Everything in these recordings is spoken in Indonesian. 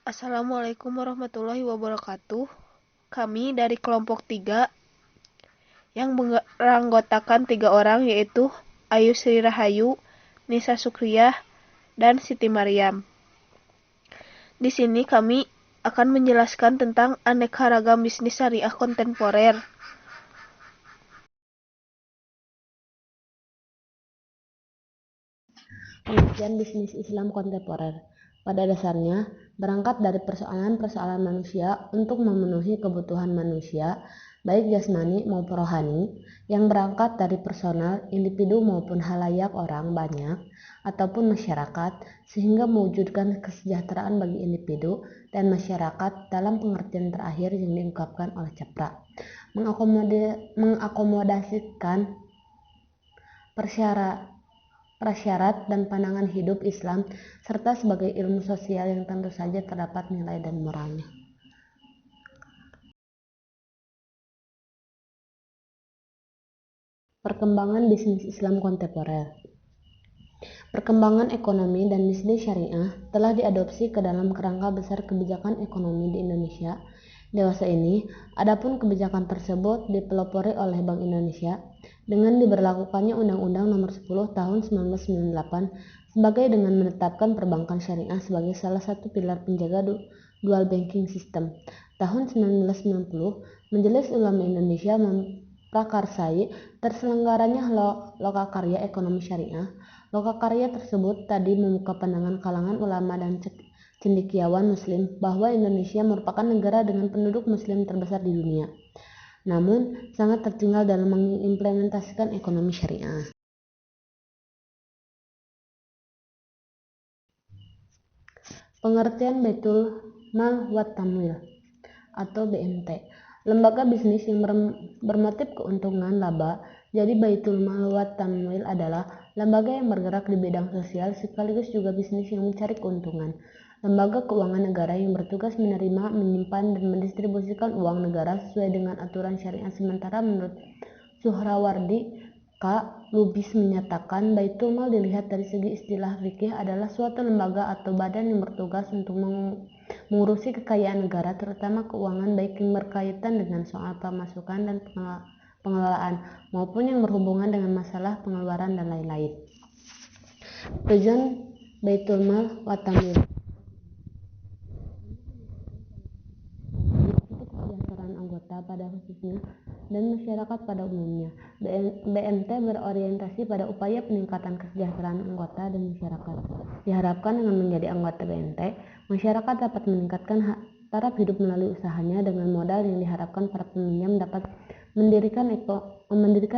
Assalamualaikum warahmatullahi wabarakatuh. Kami dari kelompok 3 yang beranggotakan 3 orang yaitu Ayu Sri Rahayu, Nisa Sukriyah, dan Siti Maryam. Di sini kami akan menjelaskan tentang aneka ragam bisnis syariah kontemporer. Pengertian bisnis Islam kontemporer pada dasarnya berangkat dari persoalan-persoalan manusia untuk memenuhi kebutuhan manusia, baik jasmani maupun rohani, yang berangkat dari personal, individu maupun halayak orang banyak, ataupun masyarakat, sehingga mewujudkan kesejahteraan bagi individu dan masyarakat dalam pengertian terakhir yang diungkapkan oleh Capra. Mengakomodasikan prasyarat dan pandangan hidup Islam, serta sebagai ilmu sosial yang tentu saja terdapat nilai dan moralnya. Perkembangan bisnis Islam kontemporer. Perkembangan ekonomi dan bisnis syariah telah diadopsi ke dalam kerangka besar kebijakan ekonomi di Indonesia. Dewasa ini, adapun kebijakan tersebut dipelopori oleh Bank Indonesia dengan diberlakukannya Undang-Undang Nomor 10 Tahun 1998 sebagai dengan menetapkan perbankan syariah sebagai salah satu pilar penjaga dual banking system. Tahun 1990, Majelis Ulama Indonesia memprakarsai terselenggaranya Lokakarya Ekonomi Syariah. Lokakarya tersebut tadi membuka pandangan kalangan ulama dan cendekiawan muslim bahwa Indonesia merupakan negara dengan penduduk muslim terbesar di dunia, namun sangat tertinggal dalam mengimplementasikan ekonomi syariah. Pengertian Baitul Mal wa Tamwil atau BMT, lembaga bisnis yang bermotif keuntungan laba. Jadi Baitul Mal wa Tamwil adalah lembaga yang bergerak di bidang sosial sekaligus juga bisnis yang mencari keuntungan. Lembaga keuangan negara yang bertugas menerima, menyimpan, dan mendistribusikan uang negara sesuai dengan aturan syariah. Sementara menurut Suhrawardi K. Lubis menyatakan Baitul Mal dilihat dari segi istilah fikih adalah suatu lembaga atau badan yang bertugas untuk mengurusi kekayaan negara, terutama keuangan, baik yang berkaitan dengan soal pemasukan dan pengelolaan maupun yang berhubungan dengan masalah pengeluaran dan lain-lain. Tujuan Baitul Mal wa Tamwil untuk kesejahteraan anggota pada khususnya dan masyarakat pada umumnya. BMT berorientasi pada upaya peningkatan kesejahteraan anggota dan masyarakat. Diharapkan dengan menjadi anggota BMT, masyarakat dapat meningkatkan taraf hidup melalui usahanya dengan modal yang diharapkan para peminjam dapat mendirikan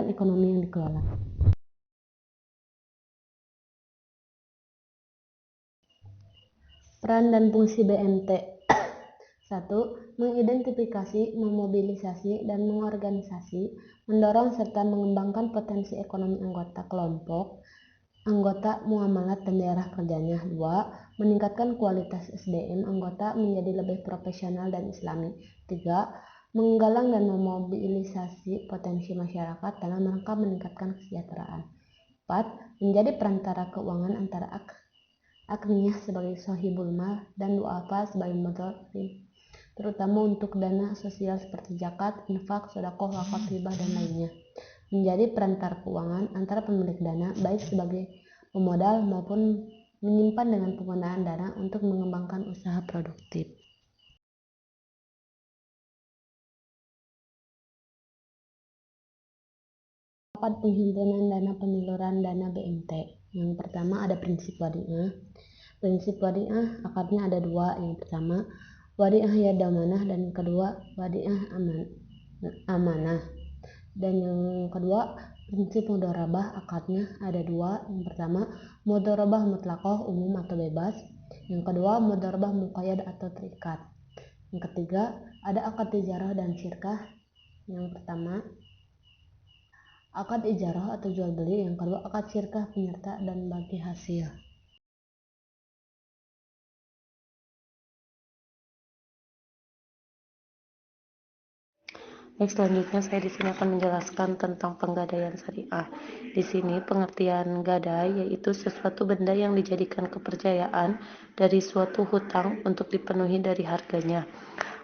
ekonomi yang dikelola. Peran dan fungsi BMT. 1. Mengidentifikasi, memobilisasi, dan mengorganisasi, mendorong serta mengembangkan potensi ekonomi anggota kelompok, anggota muamalat dan daerah kerjanya. 2. Meningkatkan kualitas SDM anggota menjadi lebih profesional dan islami. 3. Menggalang dan memobilisasi potensi masyarakat dalam rangka meningkatkan kesejahteraan. 4. Menjadi perantara keuangan antara akniyah sebagai sohibul mal dan du'afa sebagai mudhafin, terutama untuk dana sosial seperti zakat, infak, sedekah, wakaf, hibah, dan lainnya. Menjadi perantara keuangan antara pemilik dana baik sebagai pemodal maupun menyimpan dengan penggunaan dana untuk mengembangkan usaha produktif. Dapat penghimpunan dana penyaluran dana BMT. Yang pertama ada prinsip wadiah. Prinsip wadiah akadnya ada dua. Yang pertama wadiah yadamanah dan kedua wadiah amanah. Dan yang kedua prinsip mudharabah akadnya ada dua. Yang pertama mudharabah mutlaqah umum atau bebas. Yang kedua mudharabah muqayyad atau terikat. Yang ketiga ada akad ijarah dan syirkah. Yang pertama akad ijarah atau jual beli, yang kedua akad syirkah penyerta dan bagi hasil. Baik, selanjutnya saya di sini akan menjelaskan tentang penggadaian syariah. Di sini pengertian gadai yaitu sesuatu benda yang dijadikan kepercayaan dari suatu hutang untuk dipenuhi dari harganya.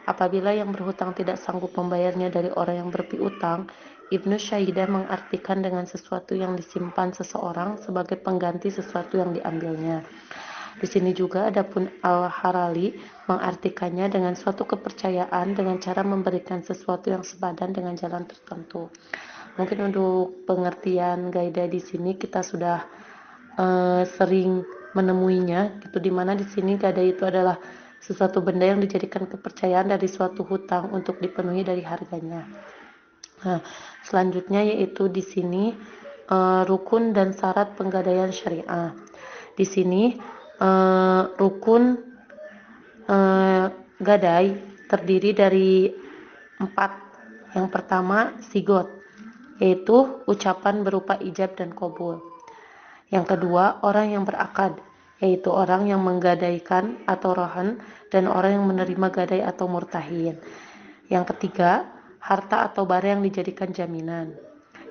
Apabila yang berhutang tidak sanggup membayarnya dari orang yang berpiutang, Ibnu Syaidah mengartikan dengan sesuatu yang disimpan seseorang sebagai pengganti sesuatu yang diambilnya. Di sini juga adapun Al-Harali mengartikannya dengan suatu kepercayaan dengan cara memberikan sesuatu yang sepadan dengan jalan tertentu. Mungkin untuk pengertian gaida di sini kita sudah sering menemuinya, gitu, dimana di sini gaida itu adalah sesuatu benda yang dijadikan kepercayaan dari suatu hutang untuk dipenuhi dari harganya. Nah, selanjutnya yaitu di sini rukun dan syarat penggadaian syariah. Di sini rukun gadai terdiri dari 4. Yang pertama sigot, yaitu ucapan berupa ijab dan qabul. Yang kedua orang yang berakad, yaitu orang yang menggadaikan atau rohan dan orang yang menerima gadai atau murtahin. Yang ketiga harta atau barang yang dijadikan jaminan.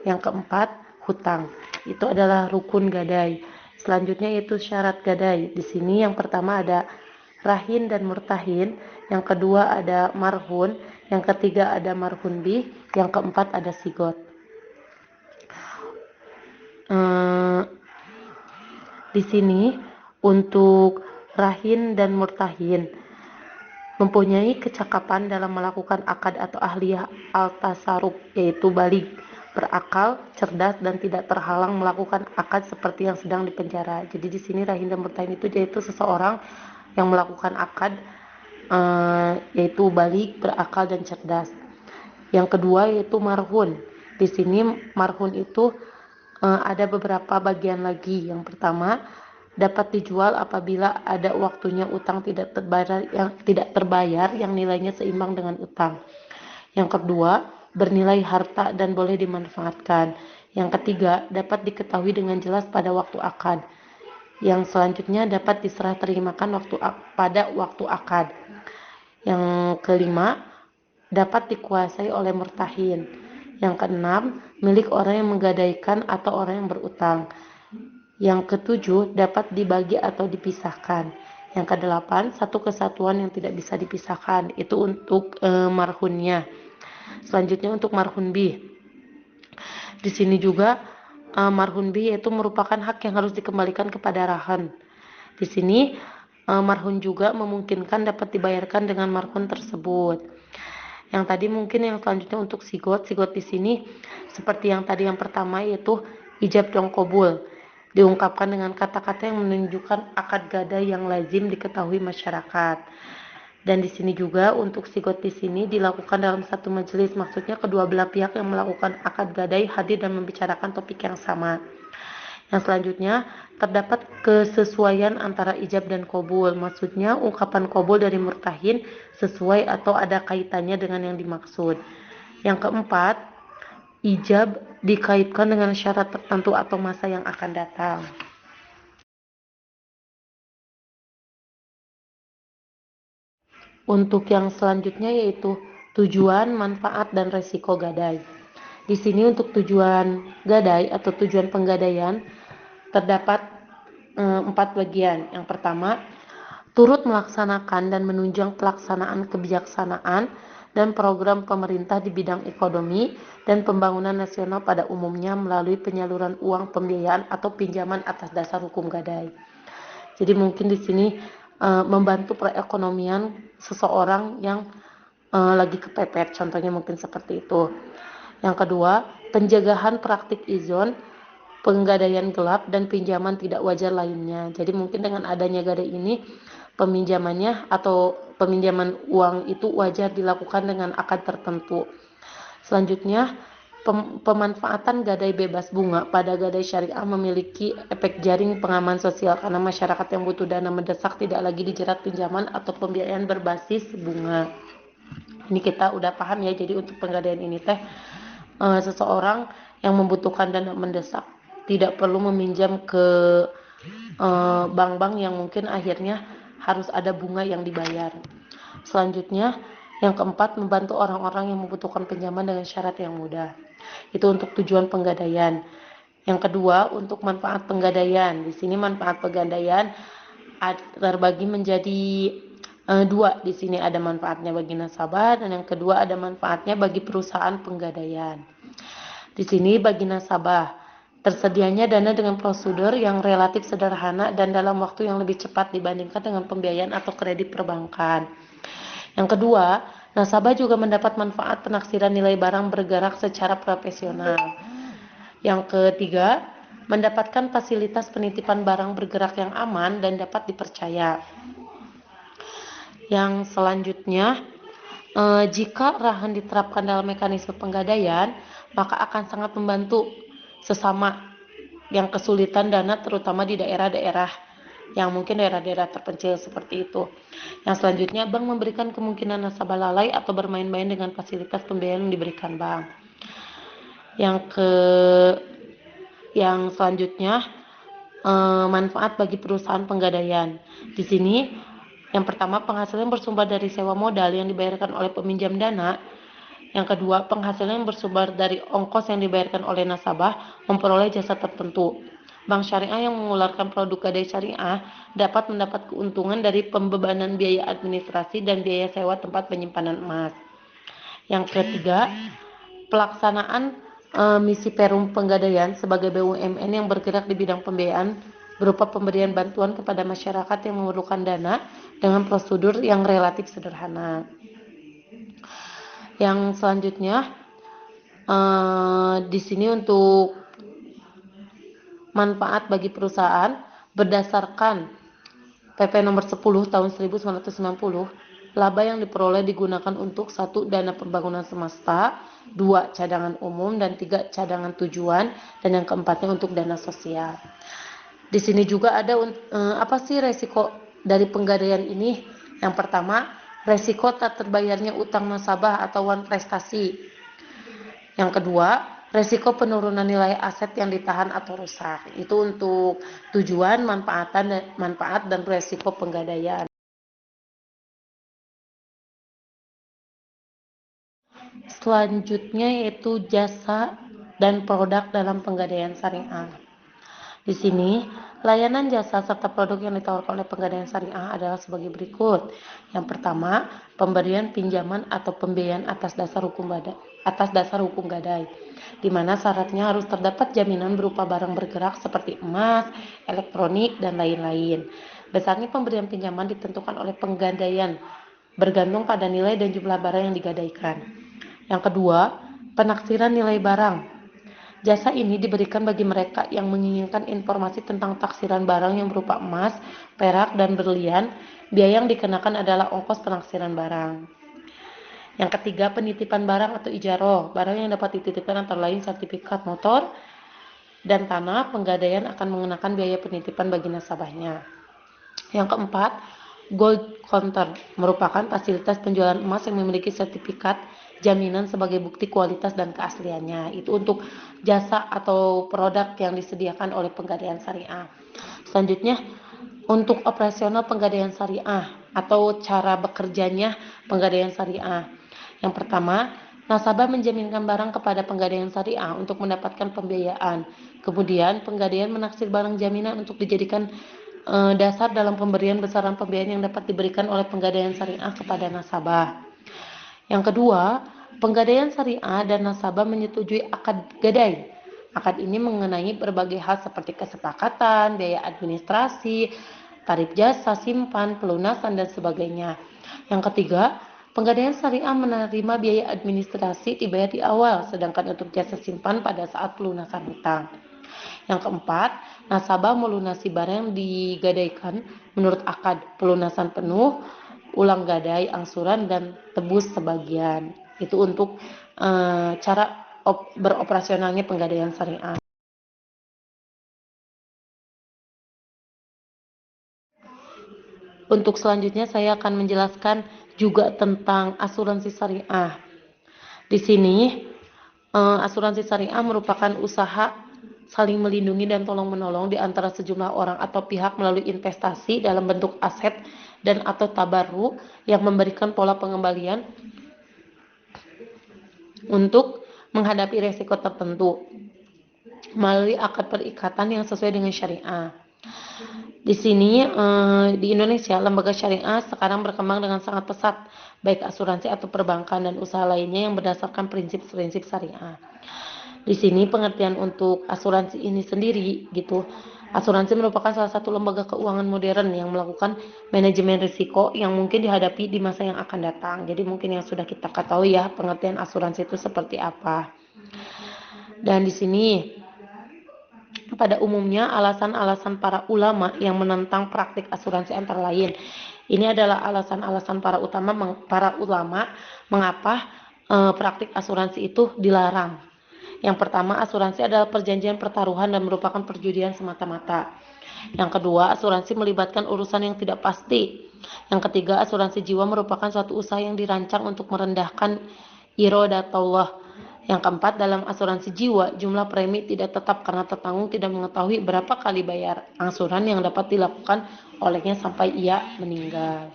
Yang keempat hutang, itu adalah rukun gadai. Selanjutnya yaitu syarat gadai. Di sini yang pertama ada rahin dan murtahin, yang kedua ada marhun, yang ketiga ada marhun bih, yang keempat ada sigot. Di sini untuk rahin dan murtahin mempunyai kecakapan dalam melakukan akad atau ahliyah al-tasarruf, yaitu balik, berakal, cerdas, dan tidak terhalang melakukan akad seperti yang sedang dipenjara. Jadi di sini rahin dan murtahin itu yaitu seseorang yang melakukan akad, yaitu balik, berakal, dan cerdas. Yang kedua yaitu marhun. Di sini marhun itu ada beberapa bagian lagi. Yang pertama, dapat dijual apabila ada waktunya utang tidak terbayar yang nilainya seimbang dengan utang. Yang kedua, bernilai harta dan boleh dimanfaatkan. Yang ketiga, dapat diketahui dengan jelas pada waktu akad. Yang selanjutnya dapat diserah terimakan pada waktu akad. Yang kelima, dapat dikuasai oleh murtahin. Yang keenam, milik orang yang menggadaikan atau orang yang berutang. Yang ketujuh, dapat dibagi atau dipisahkan. Yang kedelapan, satu kesatuan yang tidak bisa dipisahkan. Itu untuk marhunnya. Selanjutnya untuk marhun bih. Di sini juga marhun bih yaitu merupakan hak yang harus dikembalikan kepada rahan. Di sini marhun juga memungkinkan dapat dibayarkan dengan marhun tersebut. Yang tadi mungkin yang selanjutnya untuk sigot. Sigot di sini seperti yang tadi yang pertama yaitu ijab dan qabul. Diungkapkan dengan kata-kata yang menunjukkan akad gadai yang lazim diketahui masyarakat. Dan di sini juga untuk sigot di sini dilakukan dalam satu majelis, maksudnya kedua belah pihak yang melakukan akad gadai hadir dan membicarakan topik yang sama. Yang selanjutnya terdapat kesesuaian antara ijab dan qabul, maksudnya ungkapan qabul dari murtahin sesuai atau ada kaitannya dengan yang dimaksud. Yang keempat, ijab dikaitkan dengan syarat tertentu atau masa yang akan datang. Untuk yang selanjutnya yaitu tujuan, manfaat, dan resiko gadai. Di sini untuk tujuan gadai atau tujuan penggadaian terdapat 4 bagian. Yang pertama, turut melaksanakan dan menunjang pelaksanaan kebijaksanaan dan program pemerintah di bidang ekonomi dan pembangunan nasional pada umumnya melalui penyaluran uang pembiayaan atau pinjaman atas dasar hukum gadai. Jadi mungkin di sini membantu perekonomian seseorang yang lagi kepepet, contohnya mungkin seperti itu. Yang kedua, pencegahan praktik izon, penggadaian gelap, dan pinjaman tidak wajar lainnya. Jadi mungkin dengan adanya gadai ini, peminjamannya atau peminjaman uang itu wajar dilakukan dengan akad tertentu. Selanjutnya, pemanfaatan gadai bebas bunga pada gadai syariah memiliki efek jaring pengaman sosial karena masyarakat yang butuh dana mendesak tidak lagi dijerat pinjaman atau pembiayaan berbasis bunga. Ini kita udah paham ya. Jadi untuk penggadaian ini seseorang yang membutuhkan dana mendesak tidak perlu meminjam ke bank-bank yang mungkin akhirnya harus ada bunga yang dibayar. Selanjutnya Yang keempat, membantu orang-orang yang membutuhkan pinjaman dengan syarat yang mudah. Itu untuk tujuan penggadaian. Yang kedua, untuk manfaat penggadaian. Di sini manfaat penggadaian terbagi menjadi dua. Di sini ada manfaatnya bagi nasabah dan yang kedua ada manfaatnya bagi perusahaan penggadaian. Di sini bagi nasabah, tersedianya dana dengan prosedur yang relatif sederhana dan dalam waktu yang lebih cepat dibandingkan dengan pembiayaan atau kredit perbankan. Yang kedua, nasabah juga mendapat manfaat penaksiran nilai barang bergerak secara profesional. Yang ketiga, mendapatkan fasilitas penitipan barang bergerak yang aman dan dapat dipercaya. Yang selanjutnya, jika rahan diterapkan dalam mekanisme penggadaian, maka akan sangat membantu sesama yang kesulitan dana, terutama di daerah-daerah yang mungkin daerah-daerah terpencil seperti itu. Yang selanjutnya, bank memberikan kemungkinan nasabah lalai atau bermain-main dengan fasilitas pembiayaan yang diberikan bank. Yang selanjutnya, manfaat bagi perusahaan penggadaian. Di sini, yang pertama, penghasilan bersumber dari sewa modal yang dibayarkan oleh peminjam dana. Yang kedua, penghasilan yang bersumber dari ongkos yang dibayarkan oleh nasabah memperoleh jasa tertentu. Bank syariah yang mengeluarkan produk gadai syariah dapat mendapat keuntungan dari pembebanan biaya administrasi dan biaya sewa tempat penyimpanan emas. Yang ketiga, pelaksanaan misi Perum Penggadaian sebagai BUMN yang bergerak di bidang pembiayaan berupa pemberian bantuan kepada masyarakat yang memerlukan dana dengan prosedur yang relatif sederhana. Yang selanjutnya, di sini untuk manfaat bagi perusahaan berdasarkan PP nomor 10 tahun 1990, laba yang diperoleh digunakan untuk 1. Dana pembangunan semesta, 2. Cadangan umum, dan 3. Cadangan tujuan, dan yang keempatnya untuk dana sosial. Di sini juga ada apa sih resiko dari penggadaian ini? Yang pertama, resiko tak terbayarnya utang nasabah atau wan prestasi. Yang kedua, resiko penurunan nilai aset yang ditahan atau rusak. Itu untuk tujuan, manfaat dan resiko penggadaian. Selanjutnya yaitu jasa dan produk dalam penggadaian syariah. Di sini, layanan jasa serta produk yang ditawarkan oleh penggadaian syariah adalah sebagai berikut. Yang pertama, pemberian pinjaman atau pembiayaan atas dasar hukum gadai, di mana syaratnya harus terdapat jaminan berupa barang bergerak seperti emas, elektronik, dan lain-lain. Besarnya pemberian pinjaman ditentukan oleh penggadaian, bergantung pada nilai dan jumlah barang yang digadaikan. Yang kedua, penaksiran nilai barang. Jasa ini diberikan bagi mereka yang menginginkan informasi tentang taksiran barang yang berupa emas, perak, dan berlian. Biaya yang dikenakan adalah ongkos penaksiran barang. Yang ketiga, penitipan barang atau ijaroh. Barang yang dapat dititipkan antara lain sertifikat motor dan tanah. Penggadaian akan mengenakan biaya penitipan bagi nasabahnya. Yang keempat, gold counter merupakan fasilitas penjualan emas yang memiliki sertifikat jaminan sebagai bukti kualitas dan keasliannya. Itu untuk jasa atau produk yang disediakan oleh penggadaian syariah. Selanjutnya, untuk operasional penggadaian syariah atau cara bekerjanya penggadaian syariah. Yang pertama, nasabah menjaminkan barang kepada penggadaian syariah untuk mendapatkan pembiayaan. Kemudian, penggadaian menaksir barang jaminan untuk dijadikan dasar dalam pemberian besaran pembiayaan yang dapat diberikan oleh penggadaian syariah kepada nasabah. Yang kedua, penggadaian syariah dan nasabah menyetujui akad gadai. Akad ini mengenai berbagai hal seperti kesepakatan, biaya administrasi, tarif jasa, simpan, pelunasan, dan sebagainya. Yang ketiga, penggadaian syariah menerima biaya administrasi dibayar di awal, sedangkan untuk jasa simpan pada saat pelunasan hutang. Yang keempat, nasabah melunasi barang yang digadaikan menurut akad, pelunasan penuh, ulang gadai, angsuran, dan tebus sebagian. Itu untuk cara beroperasionalnya penggadaian syariah. Untuk selanjutnya saya akan menjelaskan juga tentang asuransi syariah. Di sini asuransi syariah merupakan usaha saling melindungi dan tolong-menolong di antara sejumlah orang atau pihak melalui investasi dalam bentuk aset dan atau tabarru yang memberikan pola pengembalian untuk menghadapi resiko tertentu melalui akad perikatan yang sesuai dengan syariah. Di sini di Indonesia, lembaga syariah sekarang berkembang dengan sangat pesat, baik asuransi atau perbankan dan usaha lainnya yang berdasarkan prinsip-prinsip syariah. Di sini pengertian untuk asuransi ini sendiri gitu. Asuransi merupakan salah satu lembaga keuangan modern yang melakukan manajemen risiko yang mungkin dihadapi di masa yang akan datang. Jadi mungkin yang sudah kita ketahui ya pengertian asuransi itu seperti apa. Dan di sini pada umumnya alasan-alasan para ulama yang menentang praktik asuransi antara lain. Ini adalah alasan-alasan para ulama mengapa praktik asuransi itu dilarang. Yang pertama, asuransi adalah perjanjian pertaruhan dan merupakan perjudian semata-mata. Yang kedua, asuransi melibatkan urusan yang tidak pasti. Yang ketiga, asuransi jiwa merupakan suatu usaha yang dirancang untuk merendahkan irodatullah. Yang keempat, dalam asuransi jiwa, jumlah premi tidak tetap karena tertanggung tidak mengetahui berapa kali bayar angsuran yang dapat dilakukan olehnya sampai ia meninggal.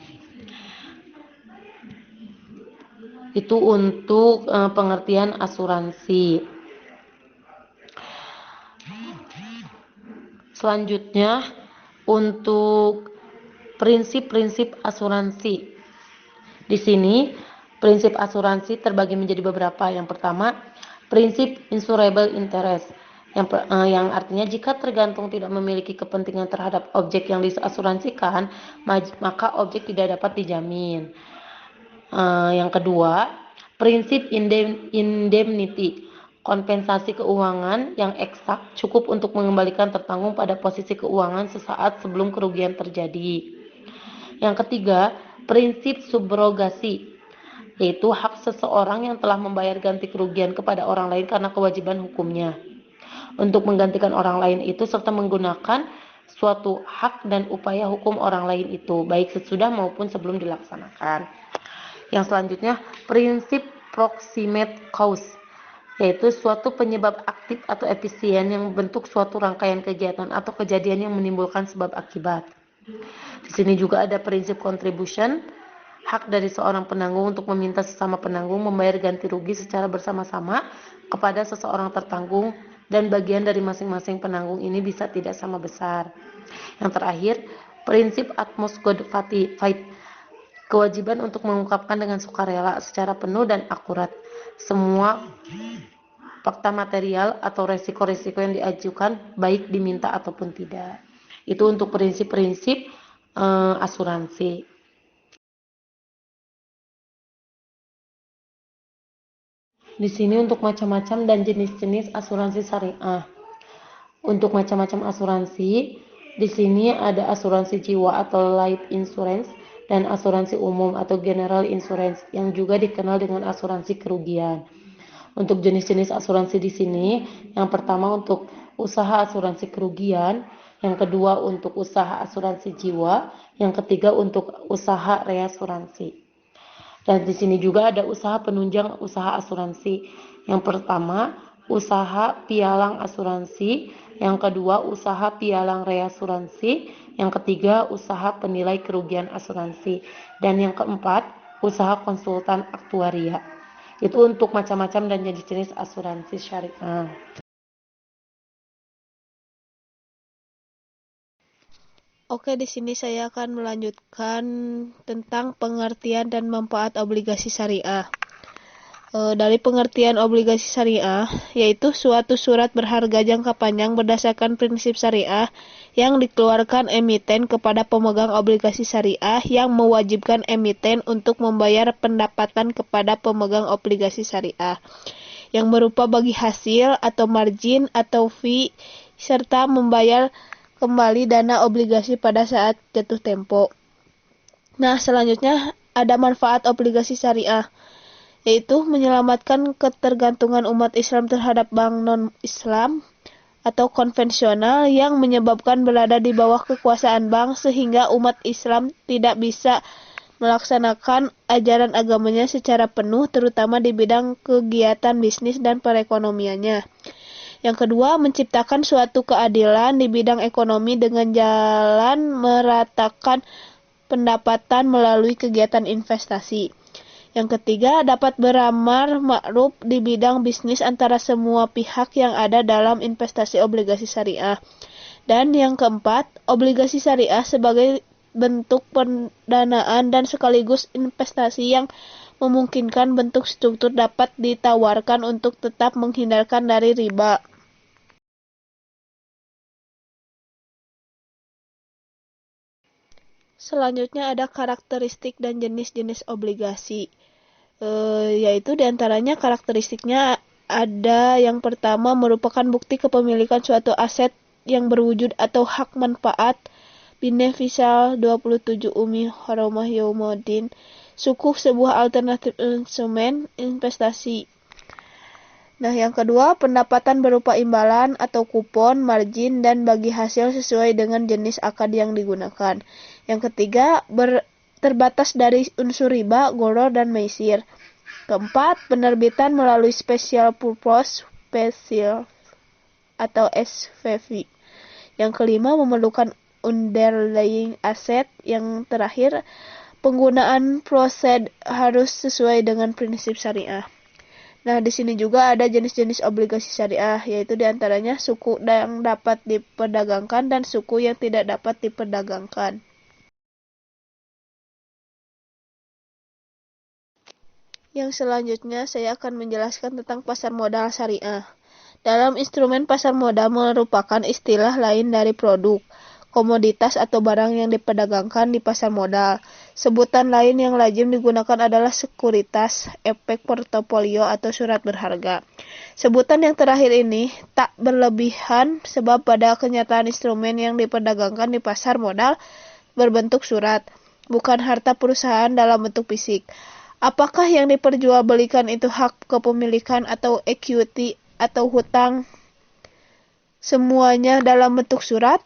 Itu untuk pengertian asuransi. Selanjutnya, untuk prinsip-prinsip asuransi. Di sini, prinsip asuransi terbagi menjadi beberapa. Yang pertama, prinsip insurable interest, yang artinya jika tergantung tidak memiliki kepentingan terhadap objek yang diasuransikan, maka objek tidak dapat dijamin. Yang kedua, prinsip indemnity, kompensasi keuangan yang eksak cukup untuk mengembalikan tertanggung pada posisi keuangan sesaat sebelum kerugian terjadi. Yang ketiga, prinsip subrogasi, yaitu hak seseorang yang telah membayar ganti kerugian kepada orang lain karena kewajiban hukumnya untuk menggantikan orang lain itu serta menggunakan suatu hak dan upaya hukum orang lain itu baik sesudah maupun sebelum dilaksanakan. Yang selanjutnya, prinsip proximate cause, yaitu suatu penyebab aktif atau efisien yang membentuk suatu rangkaian kegiatan atau kejadian yang menimbulkan sebab akibat. Di sini juga ada prinsip contribution, hak dari seorang penanggung untuk meminta sesama penanggung membayar ganti rugi secara bersama-sama kepada seseorang tertanggung dan bagian dari masing-masing penanggung ini bisa tidak sama besar. Yang terakhir, prinsip utmost good faith, kewajiban untuk mengungkapkan dengan sukarela secara penuh dan akurat semua fakta material atau resiko-resiko yang diajukan baik diminta ataupun tidak. Itu untuk prinsip-prinsip asuransi. Di sini untuk macam-macam dan jenis-jenis asuransi syariah. Untuk macam-macam asuransi, di sini ada asuransi jiwa atau life insurance dan asuransi umum atau general insurance yang juga dikenal dengan asuransi kerugian. Untuk jenis-jenis asuransi di sini, yang pertama untuk usaha asuransi kerugian, yang kedua untuk usaha asuransi jiwa, yang ketiga untuk usaha reasuransi. Dan di sini juga ada usaha penunjang usaha asuransi. Yang pertama, usaha pialang asuransi. Yang kedua, usaha pialang reasuransi. Yang ketiga, usaha penilai kerugian asuransi. Dan yang keempat, usaha konsultan aktuaria. Itu untuk macam-macam dan jenis-jenis asuransi syariah. Oke, di sini saya akan melanjutkan tentang pengertian dan manfaat obligasi syariah. Dari pengertian obligasi syariah, yaitu suatu surat berharga jangka panjang berdasarkan prinsip syariah yang dikeluarkan emiten kepada pemegang obligasi syariah yang mewajibkan emiten untuk membayar pendapatan kepada pemegang obligasi syariah yang berupa bagi hasil atau margin atau fee serta membayar kembali dana obligasi pada saat jatuh tempo. Nah, selanjutnya ada manfaat obligasi syariah, yaitu menyelamatkan ketergantungan umat Islam terhadap bank non-Islam atau konvensional yang menyebabkan berada di bawah kekuasaan bank sehingga umat Islam tidak bisa melaksanakan ajaran agamanya secara penuh terutama di bidang kegiatan bisnis dan perekonomiannya. Yang kedua, menciptakan suatu keadilan di bidang ekonomi dengan jalan meratakan pendapatan melalui kegiatan investasi. Yang ketiga, dapat beramar ma'ruf di bidang bisnis antara semua pihak yang ada dalam investasi obligasi syariah. Dan yang keempat, obligasi syariah sebagai bentuk pendanaan dan sekaligus investasi yang memungkinkan bentuk struktur dapat ditawarkan untuk tetap menghindarkan dari riba. Selanjutnya ada karakteristik dan jenis-jenis obligasi. Yaitu diantaranya karakteristiknya ada yang pertama merupakan bukti kepemilikan suatu aset yang berwujud atau hak manfaat beneficial 27 Umi Haromah Yaumuddin sukuk sebuah alternatif instrumen investasi. Nah, yang kedua, pendapatan berupa imbalan atau kupon, margin, dan bagi hasil sesuai dengan jenis akad yang digunakan. Yang ketiga, terbatas dari unsur riba, gharar, dan maisir. Keempat, penerbitan melalui special purpose special atau SPV. Yang kelima, memerlukan underlying asset. Yang terakhir, penggunaan proseed harus sesuai dengan prinsip syariah. Nah, di sini juga ada jenis-jenis obligasi syariah, yaitu diantaranya suku yang dapat diperdagangkan dan suku yang tidak dapat diperdagangkan. Yang selanjutnya, saya akan menjelaskan tentang pasar modal syariah. Dalam instrumen pasar modal merupakan istilah lain dari produk, komoditas atau barang yang diperdagangkan di pasar modal. Sebutan lain yang lazim digunakan adalah sekuritas, efek portofolio, atau surat berharga. Sebutan yang terakhir ini tak berlebihan sebab pada kenyataan instrumen yang diperdagangkan di pasar modal berbentuk surat, bukan harta perusahaan dalam bentuk fisik. Apakah yang diperjualbelikan itu hak kepemilikan atau equity atau hutang? Semuanya dalam bentuk surat?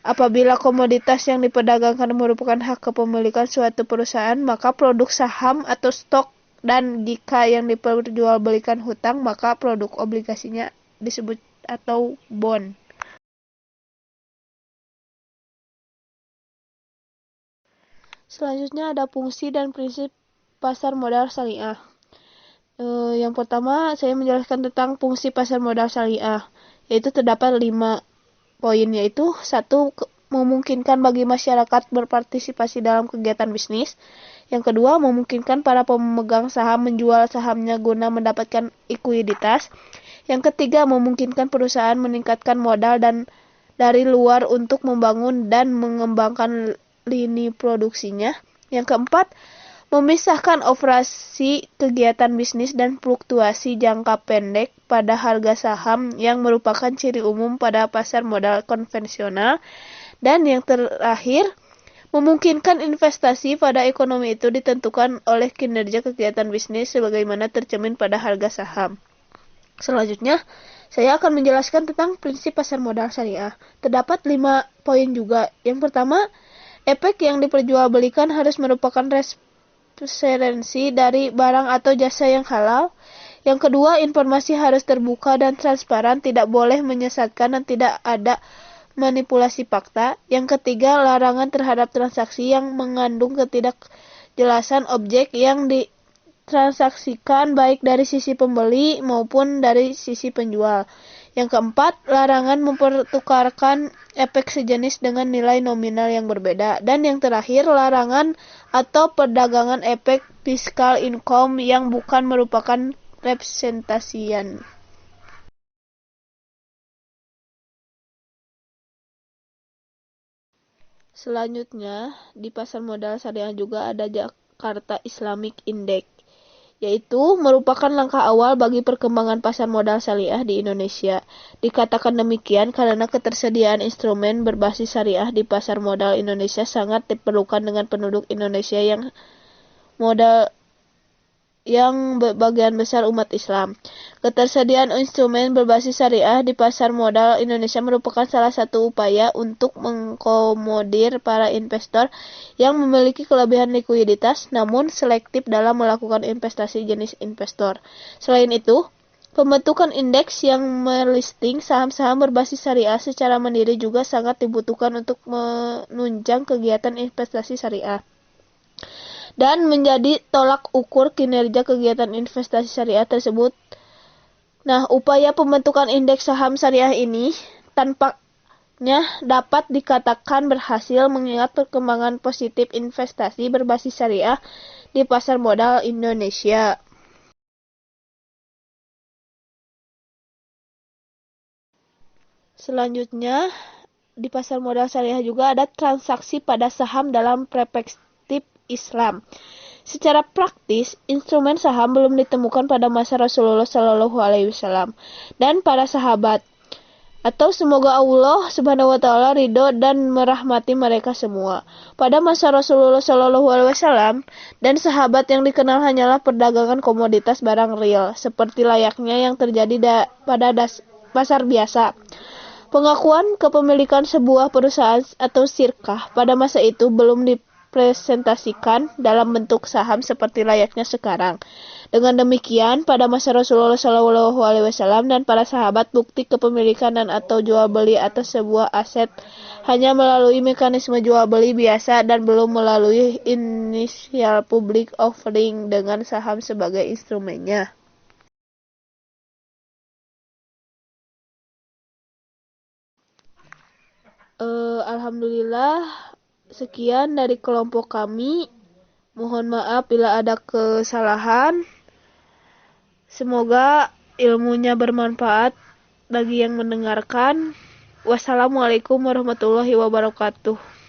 Apabila komoditas yang diperdagangkan merupakan hak kepemilikan suatu perusahaan, maka produk saham atau stok, dan jika yang diperjualbelikan hutang, maka produk obligasinya disebut atau bond. Selanjutnya ada fungsi dan prinsip pasar modal syariah. Yang pertama, saya menjelaskan tentang fungsi pasar modal syariah, yaitu terdapat 5 poin, yaitu 1. Memungkinkan bagi masyarakat berpartisipasi dalam kegiatan bisnis. Yang kedua, memungkinkan para pemegang saham menjual sahamnya guna mendapatkan ekuiditas. Yang ketiga, memungkinkan perusahaan meningkatkan modal dan dari luar untuk membangun dan mengembangkan lini produksinya. Yang keempat, memisahkan operasi kegiatan bisnis dan fluktuasi jangka pendek pada harga saham yang merupakan ciri umum pada pasar modal konvensional. Dan yang terakhir, memungkinkan investasi pada ekonomi itu ditentukan oleh kinerja kegiatan bisnis sebagaimana tercermin pada harga saham. Selanjutnya, saya akan menjelaskan tentang prinsip pasar modal syariah. Terdapat 5 poin juga. Yang pertama, efek yang diperjualbelikan harus merupakan referensi dari barang atau jasa yang halal. Yang kedua, informasi harus terbuka dan transparan, tidak boleh menyesatkan dan tidak ada manipulasi fakta. Yang ketiga, larangan terhadap transaksi yang mengandung ketidakjelasan objek yang ditransaksikan baik dari sisi pembeli maupun dari sisi penjual. Yang keempat, larangan mempertukarkan efek sejenis dengan nilai nominal yang berbeda. Dan yang terakhir, larangan atau perdagangan efek fiskal income yang bukan merupakan representasian. Selanjutnya, di pasar modal syariah juga ada Jakarta Islamic Index, yaitu merupakan langkah awal bagi perkembangan pasar modal syariah di Indonesia. Dikatakan demikian karena ketersediaan instrumen berbasis syariah di pasar modal Indonesia sangat diperlukan dengan penduduk Indonesia yang bagian besar umat Islam. Ketersediaan instrumen berbasis syariah di pasar modal Indonesia merupakan salah satu upaya untuk mengakomodir para investor yang memiliki kelebihan likuiditas namun selektif dalam melakukan investasi jenis investor. Selain itu, Pembentukan indeks yang melisting saham-saham berbasis syariah secara mandiri juga sangat dibutuhkan untuk menunjang kegiatan investasi syariah dan menjadi tolak ukur kinerja kegiatan investasi syariah tersebut. Nah, upaya pembentukan indeks saham syariah ini tampaknya dapat dikatakan berhasil mengingat perkembangan positif investasi berbasis syariah di pasar modal Indonesia. Selanjutnya, di pasar modal syariah juga ada transaksi pada saham dalam perspektif Islam. Secara praktis, instrumen saham belum ditemukan pada masa Rasulullah Shallallahu Alaihi Wasallam dan para sahabat. Atau semoga Allah Subhanahu wa taala ridho dan merahmati mereka semua. Pada masa Rasulullah Shallallahu alaihi wasallam dan sahabat yang dikenal hanyalah perdagangan komoditas barang real, seperti layaknya yang terjadi pada pasar biasa. Pengakuan kepemilikan sebuah perusahaan atau sirkah pada masa itu belum dipresentasikan dalam bentuk saham seperti layaknya sekarang. Dengan demikian, pada masa Rasulullah SAW dan para sahabat, bukti kepemilikan dan atau jual beli atas sebuah aset hanya melalui mekanisme jual beli biasa dan belum melalui initial public offering dengan saham sebagai instrumennya. Alhamdulillah, sekian dari kelompok kami. Mohon maaf bila ada kesalahan. Semoga ilmunya bermanfaat bagi yang mendengarkan. Wassalamualaikum warahmatullahi wabarakatuh.